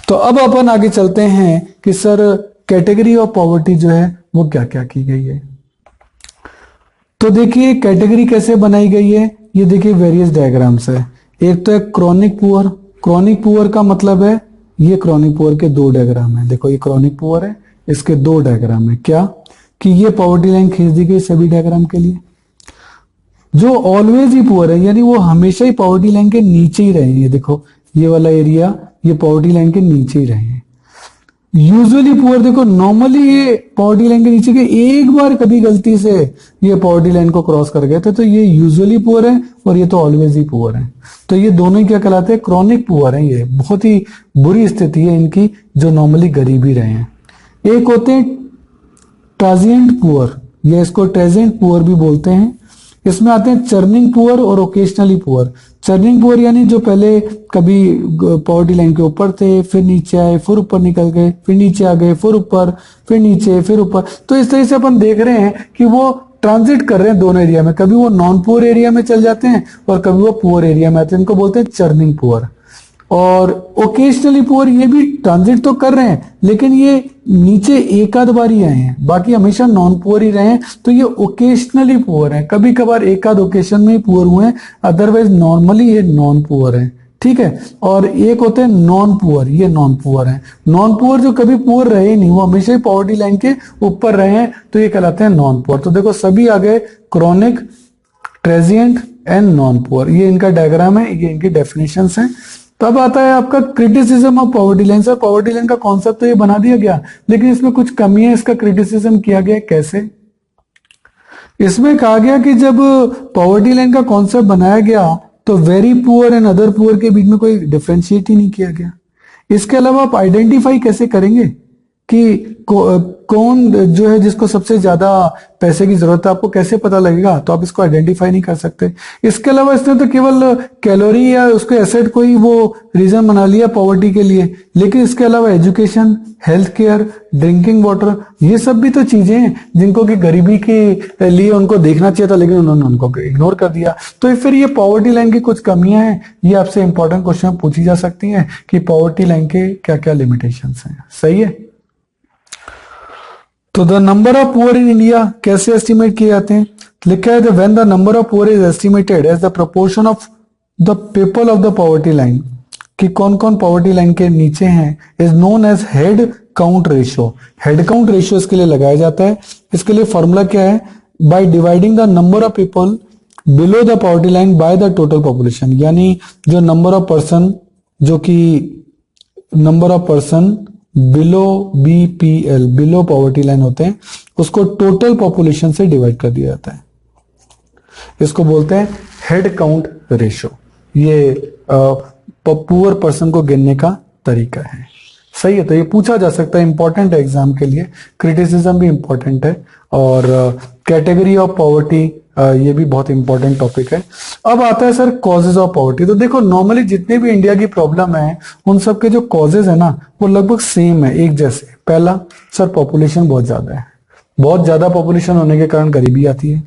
तो अब अपन आगे चलते हैं कि सर कैटेगरी ऑफ पॉवर्टी जो है वो क्या क्या की गई है। तो देखिए कैटेगरी कैसे बनाई गई है, ये देखिए वेरियस डायग्राम्स है। एक तो है क्रॉनिक पुअर। क्रॉनिक पुअर का मतलब है, ये क्रॉनिक पुअर के दो डायग्राम है। देखो ये क्रॉनिक पुअर है, इसके दो डायग्राम है। क्या कि ये पॉवर्टी लाइन खींच दी गई सभी डायग्राम के लिए। जो ऑलवेज ही पुअर है, यानी वो हमेशा ही पॉवर्टी लाइन के नीचे ही रहे। ये देखो ये वाला एरिया ये पॉवर्टी लाइन के नीचे ही रहे हैं। यूजुअली पुअर देखो नॉर्मली ये पॉवर्टी लाइन के नीचे के, एक बार कभी गलती से ये पॉवर्टी लाइन को क्रॉस कर गए थे तो ये यूजुअली पुअर है, और ये तो ऑलवेज ही पुअर है। तो ये दोनों ही क्या कहलाते हैं, क्रॉनिक पुअर है। ये बहुत ही बुरी स्थिति है इनकी, जो नॉर्मली गरीब ही रहे हैं। एक होते हैं ट्रांजिएंट पुअर, या इसको ट्रेजेंट पुअर भी बोलते हैं। इसमें आते हैं चर्निंग पुअर और ओकेशनली पुअर। चर्निंग पुअर यानी जो पहले कभी पॉवर्टी लाइन के ऊपर थे, फिर नीचे आए, फिर ऊपर निकल गए, फिर नीचे आ गए, फिर ऊपर, फिर नीचे, फिर ऊपर। तो इस तरह से अपन देख रहे हैं कि वो ट्रांजिट कर रहे हैं दोनों एरिया में। कभी वो नॉन पुअर एरिया में चल जाते हैं और कभी वो पुअर एरिया में आते हैं। इनको बोलते हैं चर्निंग पुअर। और ओकेशनली पुअर ये भी ट्रांजिट तो कर रहे हैं, लेकिन ये नीचे एक आध बार ही आए हैं, बाकी हमेशा नॉन पुअर ही रहे हैं। तो ये ओकेशनली पुअर है, कभी कभार एक आध ओकेशन में ही पुअर हुए हैं, अदरवाइज नॉर्मली ये नॉन पुअर है। ठीक है। और एक होते हैं नॉन पुअर, ये नॉन पुअर है। नॉन पुअर जो कभी पुअर रहे ही नहीं, वो हमेशा ही पॉवर्टी लाइन के ऊपर रहे हैं, तो ये कहलाते हैं नॉन पुअर। तो देखो सभी आ गए, क्रॉनिक, ट्रेजिएंट एंड नॉन पुअर। ये इनका डायग्राम है, ये इनकी डेफिनेशंस हैं। तब आता है आपका criticism of poverty line. Sir poverty line का कॉन्सेप्ट तो ये बना दिया गया, लेकिन इसमें कुछ कमियां, इसका क्रिटिसिज्म किया गया। कैसे? इसमें कहा गया कि जब पॉवर्टी लाइन का कॉन्सेप्ट बनाया गया तो very poor and other poor के बीच में कोई डिफरेंशिएट ही नहीं किया गया। इसके अलावा आप आइडेंटिफाई कैसे करेंगे कि कौन जो है जिसको सबसे ज्यादा पैसे की जरूरत है, आपको कैसे पता लगेगा? तो आप इसको आइडेंटिफाई नहीं कर सकते। इसके अलावा इसने तो केवल कैलोरी या उसके एसेट को ही वो रीजन बना लिया पॉवर्टी के लिए, लेकिन इसके अलावा education, health care, drinking water, ये सब भी तो चीजें हैं जिनको कि गरीबी के लिए उनको देखना चाहिए था, लेकिन उन्होंने उनको इग्नोर कर दिया। तो फिर ये पॉवर्टी लाइन की कुछ कमियां हैं, ये आपसे इंपॉर्टेंट क्वेश्चन पूछी जा सकती हैं कि पॉवर्टी लाइन के क्या क्या लिमिटेशंस हैं। सही है। तो the number of poor in India कैसे एस्टिमेट किए जाते हैं? लिखा है when the number of poor is estimated as the proportion of the people of the poverty line, कि कौन कौन पॉवर्टी लाइन के नीचे हैं, is known as head count ratio. Head count ratio इसके लिए लगाया जाता है। इसके लिए फॉर्मूला क्या है? By dividing the number of people below the poverty line by the total population, यानी जो नंबर ऑफ पर्सन, जो कि number of person below BPL, below poverty line होते हैं, उसको टोटल पॉपुलेशन से डिवाइड कर दिया जाता है। इसको बोलते हैं हेड काउंट रेशियो। ये पुअर पर्सन को गिनने का तरीका है। सही है। तो ये पूछा जा सकता है, इंपॉर्टेंट है एग्जाम के लिए। क्रिटिसिज्म भी इंपॉर्टेंट है, और कैटेगरी ऑफ पॉवर्टी ये भी बहुत इंपॉर्टेंट टॉपिक है। अब आता है सर कॉजेज ऑफ पॉवर्टी। तो देखो नॉर्मली जितने भी इंडिया की प्रॉब्लम है, उन सब के जो कॉजेज है ना, वो लगभग सेम है, एक जैसे। पहला सर पॉपुलेशन बहुत ज्यादा है। बहुत ज्यादा पॉपुलेशन होने के कारण गरीबी आती है।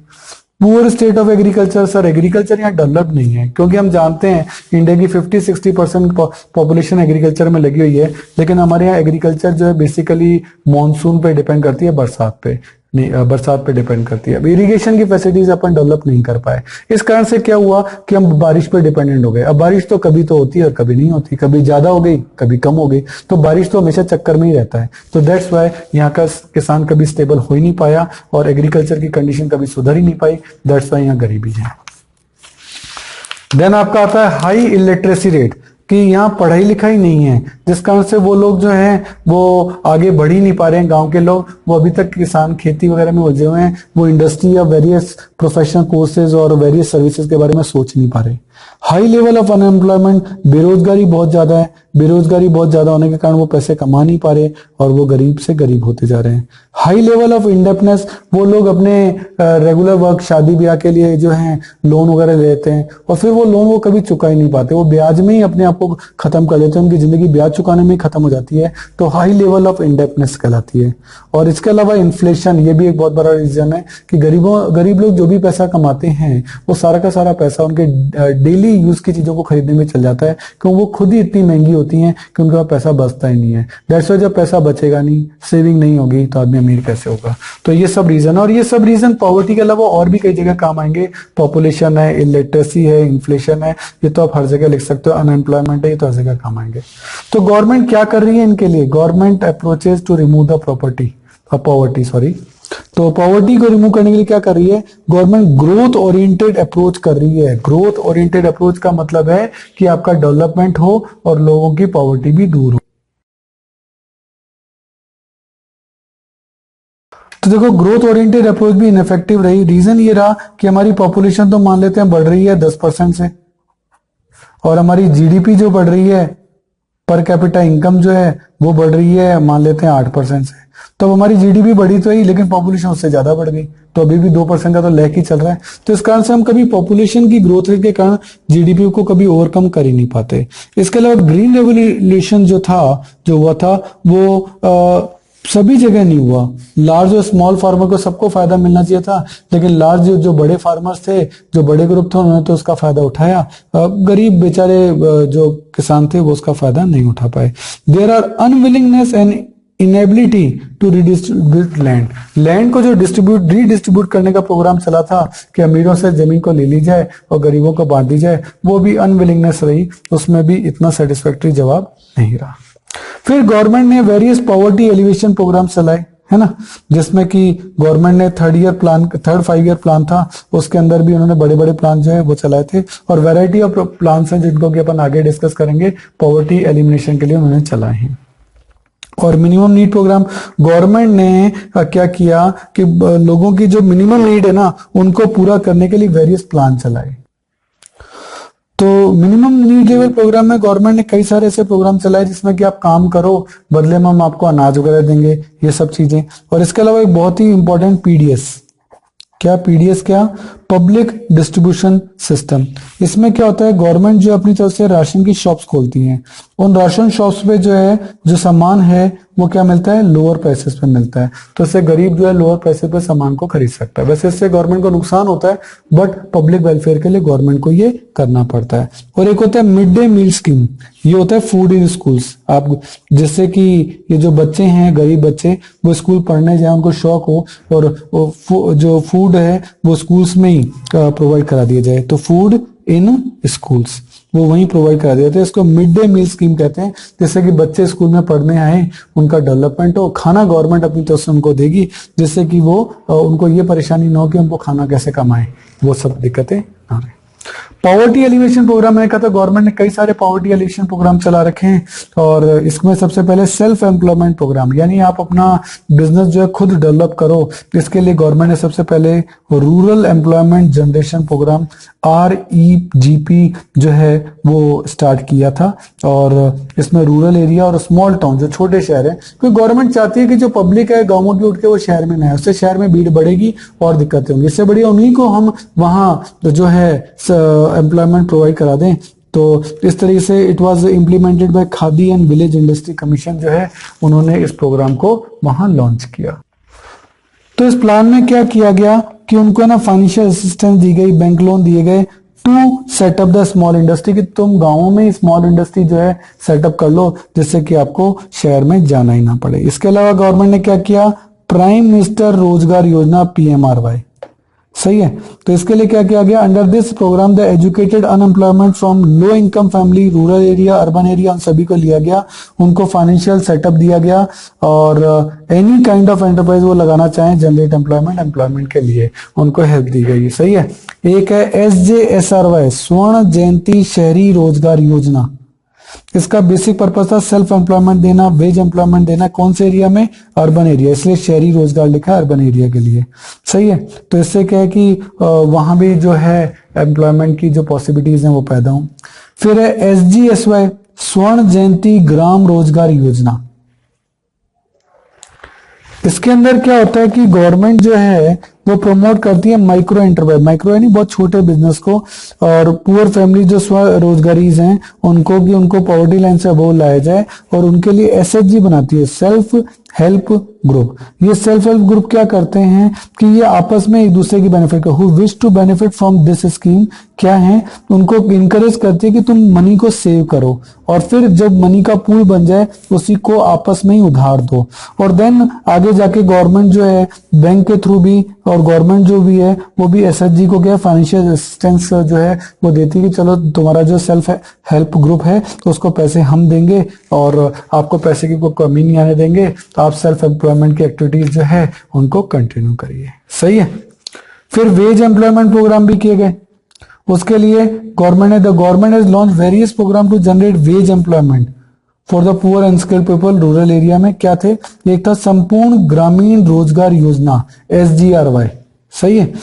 Poor state of agriculture. Sir agriculture यहाँ डेवलप नहीं है, क्योंकि हम जानते हैं इंडिया की 50-60% पॉपुलेशन एग्रीकल्चर में लगी हुई है, लेकिन हमारे यहाँ एग्रीकल्चर जो है बेसिकली मॉनसून पे डिपेंड करती है, बरसात पे नहीं, बरसात पे डिपेंड करती है। अब इरिगेशन की फैसिलिटीज अपन डेवलप नहीं कर पाए, इस कारण से क्या हुआ कि हम बारिश पे डिपेंडेंट हो गए। अब बारिश तो कभी तो होती है और कभी नहीं होती, कभी ज्यादा हो गई, कभी कम हो गई, तो बारिश तो हमेशा चक्कर में ही रहता है। तो दैट्स वाई यहाँ का किसान कभी स्टेबल हो ही नहीं पाया, और एग्रीकल्चर की कंडीशन कभी सुधर ही नहीं पाई। दैट्स वाई यहाँ गरीबी है। देन आपका आता है हाई इलिटरेसी रेट, कि यहाँ पढ़ाई लिखाई नहीं है, जिस कारण से वो लोग जो हैं वो आगे बढ़ ही नहीं पा रहे हैं। गांव के लोग वो अभी तक किसान खेती वगैरह में उलझे हुए हैं, वो इंडस्ट्री या वेरियस प्रोफेशनल कोर्सेज और वेरियस सर्विसेज के बारे में सोच नहीं पा रहे। हाई लेवल ऑफ अनएम्प्लॉयमेंट, बेरोजगारी बहुत ज्यादा है। बेरोजगारी बहुत ज्यादा होने के कारण वो पैसे कमा नहीं पा रहे, और वो गरीब से गरीब होते जा रहे हैं। हाई लेवल ऑफ इंडेप्टनेस, वो लोग अपने रेगुलर वर्क, शादी ब्याह के लिए जो है लोन वगैरह लेते हैं, और फिर वो लोन वो कभी चुका ही नहीं पाते, वो ब्याज में ही अपने आप को खत्म कर देते हैं, उनकी जिंदगी ब्याज चुकाने में ही खत्म हो जाती है। तो हाई लेवल ऑफ इंडेप्टनेस कहलाती है। और इसके अलावा इन्फ्लेशन, ये भी एक बहुत बड़ा रीजन है कि गरीब लोग जो भी पैसा कमाते हैं, वो सारा का सारा पैसा उनके डेली यूज की चीजों को खरीदने में चल जाता है, क्योंकि वो खुद ही इतनी महंगी होती हैं कि उनके पास पैसा बचता ही नहीं है। दैट्स वाई जब पैसा बचेगा नहीं, सेविंग नहीं होगी, तो आदमी अमीर कैसे होगा। तो ये सब रीजन, और ये सब रीजन पॉवर्टी के अलावा और भी कई जगह काम आएंगे। पॉपुलेशन है, इलिटरेसी है, इन्फ्लेशन है, ये तो आप हर जगह लिख सकते हो, अनएम्प्लॉयमेंट है, ये तो हर जगह काम आएंगे। तो गवर्नमेंट क्या कर रही है इनके लिए? Government approaches to remove the poverty, sorry. तो पॉवर्टी को रिमूव करने के लिए क्या कर रही है गवर्नमेंट? ग्रोथ ओरिएंटेड अप्रोच कर रही है। ग्रोथ ओरिएंटेड अप्रोच का मतलब है कि आपका डेवलपमेंट हो और लोगों की पॉवर्टी भी दूर हो। तो देखो, ग्रोथ ओरिएंटेड अप्रोच भी इनफेक्टिव रही। रीजन ये रहा कि हमारी पॉपुलेशन तो मान लेते हैं बढ़ रही है 10% से, और हमारी जीडीपी जो बढ़ रही है, पर कैपिटा इनकम जो है वो बढ़ रही है मान लेते हैं 8% से। तो हमारी जीडीपी बढ़ी तो ही, लेकिन पॉपुलेशन उससे ज्यादा बढ़ गई, तो अभी भी 2% का तो लैक ही चल रहा है। तो इस कारण से हम कभी पॉपुलेशन की ग्रोथ रेट के कारण जीडीपी को कभी ओवरकम कर ही नहीं पाते। इसके अलावा ग्रीन रेवोल्यूशन जो हुआ था वो सभी जगह नहीं हुआ। लार्ज और स्मॉल फार्मर को सबको फायदा मिलना चाहिए था, लेकिन लार्ज जो बड़े फार्मर्स थे, जो बड़े ग्रुप थे, उन्होंने तो उसका फायदा उठाया। गरीब बेचारे जो किसान थे वो उसका फायदा नहीं उठा पाए। There are unwillingness and inability to redistribute land को जो रीडिस्ट्रीब्यूट करने का प्रोग्राम चला था कि अमीरों से जमीन को ले ली जाए और गरीबों को बांट दी जाए, वो भी अनविलिंगनेस रही, उसमें भी इतना सेटिस्फैक्टरी जवाब नहीं रहा। फिर गवर्नमेंट ने वेरियस पॉवर्टी एलिवेशन प्रोग्राम चलाए, है ना, जिसमें कि गवर्नमेंट ने थर्ड 5 ईयर प्लान था, उसके अंदर भी उन्होंने बड़े बड़े प्लान जो है वो चलाए थे, और वैरायटी ऑफ प्लान हैं जिनको कि अपन आगे डिस्कस करेंगे, पॉवर्टी एलिमिनेशन के लिए उन्होंने चलाए हैं। और मिनिमम नीड प्रोग्राम गवर्नमेंट ने क्या किया कि लोगों की जो मिनिमम नीड है ना, उनको पूरा करने के लिए वेरियस प्लान चलाए। तो मिनिमम नीड लेवल प्रोग्राम में गवर्नमेंट ने कई सारे ऐसे प्रोग्राम चलाए जिसमें कि आप काम करो, बदले में हम आपको अनाज वगैरह देंगे, ये सब चीजें। और इसके अलावा एक बहुत ही इंपॉर्टेंट पीडीएस, क्या पब्लिक डिस्ट्रीब्यूशन सिस्टम। इसमें क्या होता है, गवर्नमेंट जो अपनी तरफ से राशन की शॉप्स खोलती हैं, उन राशन शॉप्स पे जो है जो सामान है वो क्या मिलता है, लोअर प्राइसेस पे मिलता है। तो इससे गरीब जो है लोअर प्राइसेस पे सामान को खरीद सकता है। वैसे इससे गवर्नमेंट को नुकसान होता है, बट पब्लिक वेलफेयर के लिए गवर्नमेंट को ये करना पड़ता है। और एक होता है मिड डे मील स्कीम, ये होता है फूड इन स्कूल्स। आप जिससे कि ये जो बच्चे हैं, गरीब बच्चे, वो स्कूल पढ़ने जाए, उनको शौक हो, और जो फूड है वो स्कूल्स में ही प्रोवाइड करा दिया जाए। तो फूड इन स्कूल्स वो वहीं प्रोवाइड करा दिया जाता है। इसको मिड डे मील स्कीम कहते हैं, जिससे कि बच्चे स्कूल में पढ़ने आए, उनका डेवलपमेंट हो, खाना गवर्नमेंट अपनी तरफ से उनको देगी, जिससे कि वो उनको ये परेशानी ना हो कि उनको खाना कैसे कमाएं, वो सब दिक्कतें ना रहे। पॉवर्टी एलिवेशन प्रोग्राम, मैंने कहा था गवर्नमेंट ने कई सारे पॉवर्टी एलिवेशन प्रोग्राम चला रखे हैं, और इसमें सबसे पहले सेल्फ एम्प्लॉयमेंट प्रोग्राम, यानी आप अपना बिजनेस जो है खुद डेवलप करो। इसके लिए गवर्नमेंट ने सबसे पहले rural employment generation programme REGP जो है वो स्टार्ट किया था। और इसमें रूरल एरिया और स्मॉल टाउन, जो छोटे शहर है, क्योंकि गवर्नमेंट चाहती है कि जो पब्लिक है गांवों की उठ के वो शहर में ना आए, उससे शहर में भीड़ बढ़ेगी और दिक्कतें होंगी। इससे बढ़िया उन्हीं को हम वहां जो है एम्प्लॉयमेंट प्रोवाइड करा दें। तो इस तरीके से it was implemented by khadi and village industry commission, जो है उन्होंने इस प्रोग्राम को वहां लॉन्च किया। तो इस प्लान में क्या किया गया कि उनको ना फाइनेंशियल असिस्टेंस दी गई, बैंक लोन दिए गए to set up the small industry, कि तुम गांवों में स्मॉल इंडस्ट्री जो है सेटअप कर लो, जिससे कि आपको शहर में जाना ही ना पड़े। इसके अलावा गवर्नमेंट ने क्या किया, प्राइम मिनिस्टर रोजगार योजना PMRY, सही है। तो इसके लिए क्या किया गया, under this programme the educated unemployment from low income family, rural area, urban area, उन सभी को लिया गया, उनको फाइनेंशियल सेटअप दिया गया, और एनी काइंड ऑफ एंटरप्राइज वो लगाना चाहें जनरेट एम्प्लॉयमेंट के लिए उनको हेल्प दी गई, सही है। एक है SJSRY, स्वर्ण जयंती शहरी रोजगार योजना। इसका बेसिक पर्पस था सेल्फ एम्प्लॉयमेंट देना, वेज एम्प्लॉयमेंट देना, कौन से एरिया में, अर्बन एरिया, इसलिए शहरी रोजगार लिखा है अर्बन एरिया के लिए, सही है। तो इससे क्या है कि वहां भी जो है एम्प्लॉयमेंट की जो पॉसिबिलिटीज हैं वो पैदा हों। फिर है SGSY, स्वर्ण जयंती ग्राम रोजगार योजना। इसके अंदर क्या होता है कि गवर्नमेंट जो है वो प्रमोट करती है माइक्रो एंटरप्राइज, माइक्रो यानी बहुत छोटे बिजनेस को, और पुअर फैमिली जो स्वरोजगारीज हैं उनको भी, उनको पॉवर्टी लाइन से अबोव लाया जाए, और उनके लिए SHG बनाती है, सेल्फ हेल्प ग्रुप। ये सेल्फ हेल्प ग्रुप क्या करते हैं कि ये आपस में एक दूसरे की benefit who wish to benefit from this scheme क्या है, उनको इनकरेज करती है कि तुम मनी को सेव करो और फिर जब मनी का पूल बन जाए उसी को आपस में ही उधार दो। और देन आगे जाके गवर्नमेंट जो है बैंक के थ्रू भी, और गवर्नमेंट जो भी है वो भी एसएचजी को क्या फाइनेंशियल असिस्टेंस जो है वो देती है कि चलो तुम्हारा जो सेल्फ हेल्प ग्रुप है तो उसको पैसे हम देंगे और आपको पैसे की कोई कमी नहीं आने देंगे, तो आप सेल्फ एम्प्लॉयमेंट की एक्टिविटीज जो है उनको कंटिन्यू करिए। सही है। फिर वेज एम्प्लॉयमेंट प्रोग्राम भी किए गए। उसके लिए government has launch various programme to generate wage employment for the poor and skilled people rural area में। क्या थे? एक था संपूर्ण ग्रामीण रोजगार योजना SGRY। सही है।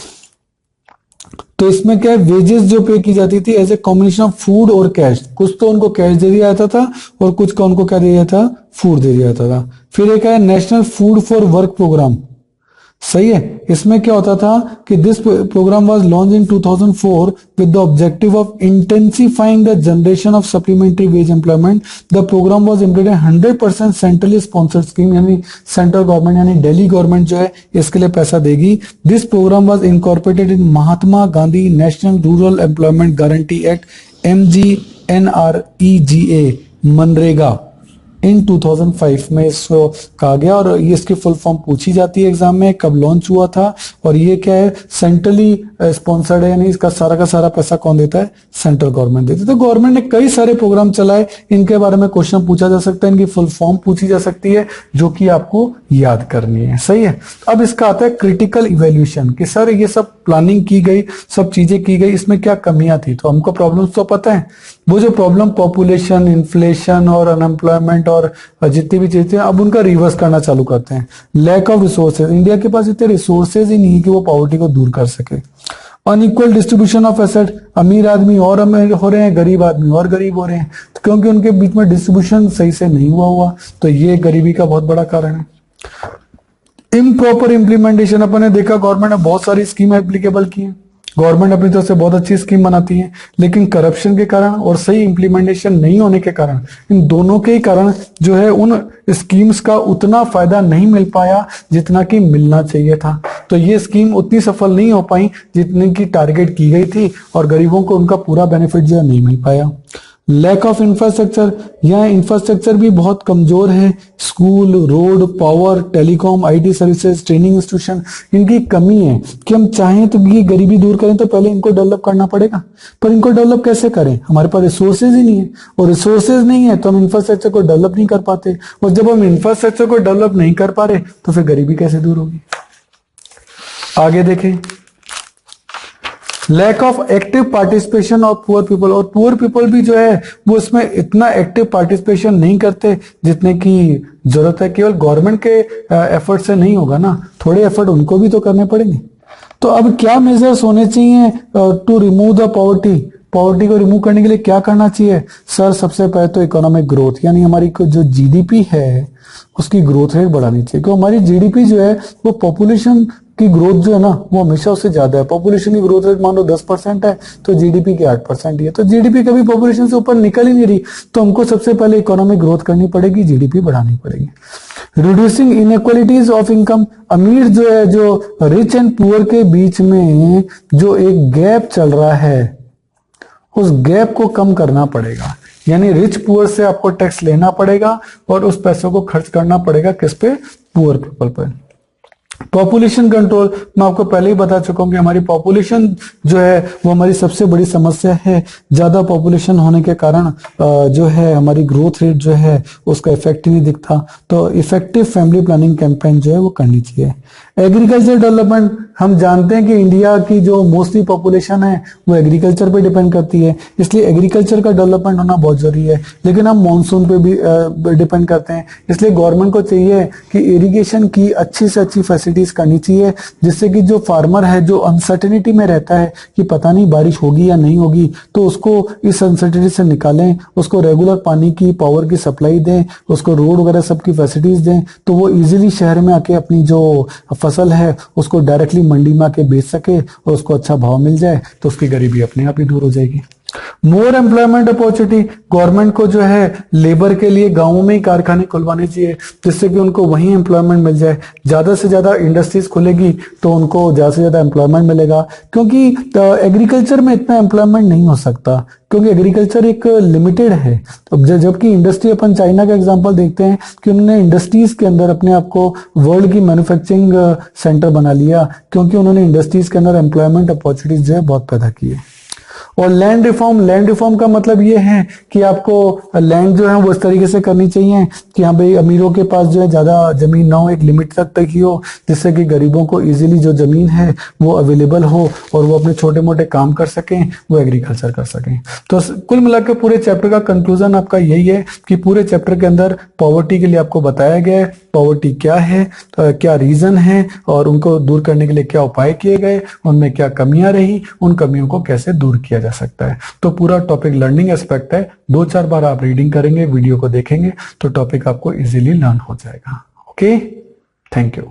तो इसमें क्या है, वेजेस जो पे की जाती थी as a combination of food और कैश। कुछ तो उनको कैश दे दिया जाता था और कुछ का उनको क्या दिया जाता, फूड दे दिया जाता था। फिर एक है national food for work programme. सही है। इसमें क्या होता था कि this programme was launched in 2004 with the objective of intensifying the generation of supplementary wage employment. The programme was implemented 100% centrally sponsored scheme, यानी सेंट्रल गवर्नमेंट यानी दिल्ली गवर्नमेंट जो है इसके लिए पैसा देगी। This programme was incorporated in Mahatma Gandhi national rural employment guarantee act MGNREGA MNREGA in 2005 में इसको कहा गया। और ये इसकी फुल फॉर्म पूछी जाती है एग्जाम में, कब लॉन्च हुआ था, और ये क्या है, सेंट्रली स्पॉन्सर्ड है, यानी इसका सारा का सारा पैसा कौन देता है, सेंट्रल गवर्नमेंट देती है। तो गवर्नमेंट ने कई सारे प्रोग्राम चलाए, इनके बारे में क्वेश्चन पूछा जा सकता है, इनकी फुल फॉर्म पूछी जा सकती है जो कि आपको याद करनी है। सही है। अब इसका आता है क्रिटिकल इवेल्यूशन कि सर ये सब प्लानिंग की गई, सब चीजें की गई, इसमें क्या कमियां थी। तो हमको प्रॉब्लम्स तो पता है, वो जो प्रॉब्लम पॉपुलेशन, इन्फ्लेशन और अनएम्प्लॉयमेंट और जितनी भी चीजें, अब उनका रिवर्स करना चालू करते हैं। लैक ऑफ रिसोर्सेज, इंडिया के पास इतने रिसोर्सेज ही नहीं है कि वो पॉवर्टी को दूर कर सके। अनइक्वल डिस्ट्रीब्यूशन ऑफ एसेट, अमीर आदमी और अमीर हो रहे हैं, गरीब आदमी और गरीब हो रहे हैं, तो क्योंकि उनके बीच में डिस्ट्रीब्यूशन सही से नहीं हुआ, तो ये गरीबी का बहुत बड़ा कारण है। इम्प्रॉपर इंप्लीमेंटेशन, अपन ने देखा गवर्नमेंट ने बहुत सारी स्कीम एप्लीकेबल की है, गवर्नमेंट अपनी तरफ से बहुत अच्छी स्कीम बनाती है, लेकिन करप्शन के कारण और सही इंप्लीमेंटेशन नहीं होने के कारण, इन दोनों के ही कारण जो है उन स्कीम्स का उतना फायदा नहीं मिल पाया जितना कि मिलना चाहिए था। तो ये स्कीम उतनी सफल नहीं हो पाई जितने की टारगेट की गई थी, और गरीबों को उनका पूरा बेनिफिट जो है नहीं मिल पाया। लैक ऑफ इंफ्रास्ट्रक्चर, यहाँ इंफ्रास्ट्रक्चर भी बहुत कमजोर है। School, road, power, telecom, IT services, training institution, इनकी कमी है कि हम चाहें तो ये गरीबी दूर करें तो पहले इनको डेवलप करना पड़ेगा, पर इनको डेवलप कैसे करें, हमारे पास रिसोर्सेज ही नहीं है, और रिसोर्सेज नहीं है तो हम इंफ्रास्ट्रक्चर को डेवलप नहीं कर पाते, और जब हम इंफ्रास्ट्रक्चर को डेवलप नहीं कर पा रहे तो फिर गरीबी कैसे दूर होगी। आगे देखें, lack of active participation of poor people, और पुअर पीपल भी जो है वो इसमें इतना एक्टिव पार्टिसिपेशन नहीं करते जितने की जरूरत है। केवल गवर्नमेंट के एफर्ट से नहीं होगा ना, थोड़े एफर्ट उनको भी तो करने पड़ेंगे। तो अब क्या मेजर्स होने चाहिए to remove the poverty, poverty को रिमूव करने के लिए क्या करना चाहिए सर? सबसे पहले तो इकोनॉमिक ग्रोथ, यानी हमारी जो GDP है उसकी ग्रोथ रेट बढ़ानी चाहिए, क्योंकि हमारी GDP जो है वो पॉपुलेशन की ग्रोथ जो है ना वो हमेशा उससे ज्यादा है। पॉपुलेशन की ग्रोथ रेट मान लो 10% है तो GDP की 8% ही है, तो GDP कभी पॉपुलेशन से ऊपर निकल ही नहीं रही, तो हमको सबसे पहले इकोनॉमिक ग्रोथ करनी पड़ेगी, GDP बढ़ानी पड़ेगी। रिड्यूसिंग इनइक्वालिटीज ऑफ इनकम, अमीर जो है, जो रिच एंड पुअर के बीच में जो एक गैप चल रहा है उस गैप को कम करना पड़ेगा, यानी रिच पुअर से आपको टैक्स लेना पड़ेगा और उस पैसों को खर्च करना पड़ेगा किस पे, पुअर पीपल पर। पॉपुलेशन कंट्रोल, मैं आपको पहले ही बता चुका हूं कि हमारी पॉपुलेशन जो है वो हमारी सबसे बड़ी समस्या है। ज्यादा पॉपुलेशन होने के कारण जो है हमारी ग्रोथ रेट जो है उसका इफेक्ट ही नहीं दिखता, तो इफेक्टिव फैमिली प्लानिंग कैंपेन जो है वो करनी चाहिए। एग्रीकल्चर डेवलपमेंट, हम जानते हैं कि इंडिया की जो मोस्टली पॉपुलेशन है वो एग्रीकल्चर पे डिपेंड करती है, इसलिए एग्रीकल्चर का डेवलपमेंट होना बहुत जरूरी है, लेकिन हम मॉनसून पे भी डिपेंड करते हैं, इसलिए गवर्नमेंट को चाहिए कि इरिगेशन की अच्छी से अच्छी फैसिलिटीज करनी चाहिए, जिससे कि जो फार्मर है जो अनसर्टेनिटी में रहता है कि पता नहीं बारिश होगी या नहीं होगी, तो उसको इस अनसर्टेनिटी से निकालें, उसको रेगुलर पानी की, पावर की सप्लाई दें, उसको रोड वगैरह सबकी फैसिलिटीज दें, तो वो इजीली शहर में आके अपनी जो फसल है उसको डायरेक्टली मंडी में आके बेच सके और उसको अच्छा भाव मिल जाए, तो उसकी गरीबी अपने आप ही दूर हो जाएगी। मोर एम्प्लॉयमेंट अपॉर्चुनिटी, गवर्नमेंट को जो है लेबर के लिए गांवों में ही कारखाने खुलवाने चाहिए जिससे कि उनको वहीं एम्प्लॉयमेंट मिल जाए। ज्यादा से ज्यादा इंडस्ट्रीज खुलेगी तो उनको ज्यादा से ज्यादा एम्प्लॉयमेंट मिलेगा, क्योंकि एग्रीकल्चर में इतना एम्प्लॉयमेंट नहीं हो सकता क्योंकि एग्रीकल्चर एक लिमिटेड है। अब जबकि इंडस्ट्री, अपन चाइना का एग्जांपल देखते हैं कि उन्होंने इंडस्ट्रीज के अंदर अपने आप को वर्ल्ड की मैन्युफैक्चरिंग सेंटर बना लिया क्योंकि उन्होंने इंडस्ट्रीज के अंदर एम्प्लॉयमेंट अपॉर्चुनिटीज जो है बहुत पैदा की है। और लैंड रिफॉर्म का मतलब ये है कि आपको लैंड जो है वो इस तरीके से करनी चाहिए कि हाँ भाई अमीरों के पास जो है ज्यादा जमीन ना हो, एक लिमिट तक ही हो, जिससे कि गरीबों को इजीली जो जमीन है वो अवेलेबल हो और वो अपने छोटे मोटे काम कर सकें, वो एग्रीकल्चर कर सकें। तो कुल मिलाकर पूरे चैप्टर का कंक्लूजन आपका यही है कि पूरे चैप्टर के अंदर पॉवर्टी के लिए आपको बताया गया है पॉवर्टी क्या है, क्या रीजन है और उनको दूर करने के लिए क्या उपाय किए गए, उनमें क्या कमियां रही, उन कमियों को कैसे दूर किया जा सकता है। तो पूरा टॉपिक लर्निंग एस्पेक्ट है, 2-4 बार आप रीडिंग करेंगे, वीडियो को देखेंगे तो टॉपिक आपको इजीली लर्न हो जाएगा। Okay, thank you.